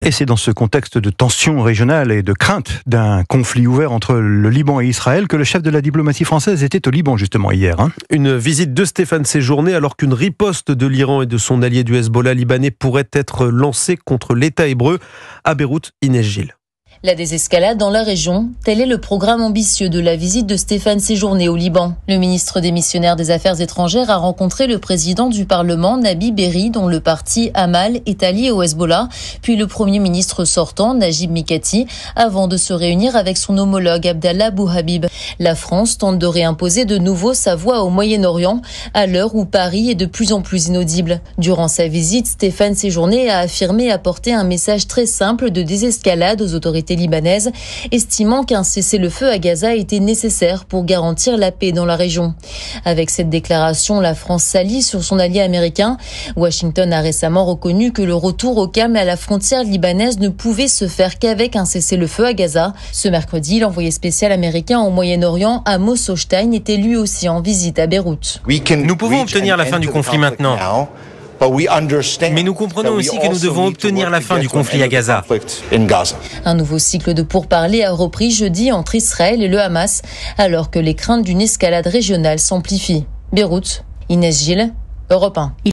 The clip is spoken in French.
Et c'est dans ce contexte de tension régionale et de crainte d'un conflit ouvert entre le Liban et Israël que le chef de la diplomatie française était au Liban justement hier. Une visite de Stéphane Séjourné alors qu'une riposte de l'Iran et de son allié du Hezbollah libanais pourrait être lancée contre l'État hébreu. À Beyrouth, Inès Gilles. La désescalade dans la région, tel est le programme ambitieux de la visite de Stéphane Séjourné au Liban. Le ministre démissionnaire des Affaires étrangères a rencontré le président du Parlement, Nabi Berri, dont le parti Amal est allié au Hezbollah, puis le premier ministre sortant, Najib Mikati, avant de se réunir avec son homologue Abdallah Bouhabib. La France tente de réimposer de nouveau sa voix au Moyen-Orient, à l'heure où Paris est de plus en plus inaudible. Durant sa visite, Stéphane Séjourné a affirmé apporter un message très simple de désescalade aux autorités libanaise, estimant qu'un cessez-le-feu à Gaza était nécessaire pour garantir la paix dans la région. Avec cette déclaration, la France s'allie sur son allié américain. Washington a récemment reconnu que le retour au calme à la frontière libanaise ne pouvait se faire qu'avec un cessez-le-feu à Gaza. Ce mercredi, l'envoyé spécial américain au Moyen-Orient, Amos Hochstein, était lui aussi en visite à Beyrouth. Nous pouvons obtenir la fin du conflit maintenant. Mais nous comprenons aussi que nous devons obtenir la fin du conflit à Gaza. Un nouveau cycle de pourparlers a repris jeudi entre Israël et le Hamas, alors que les craintes d'une escalade régionale s'amplifient. Beyrouth, Inès Gilles, Europe 1.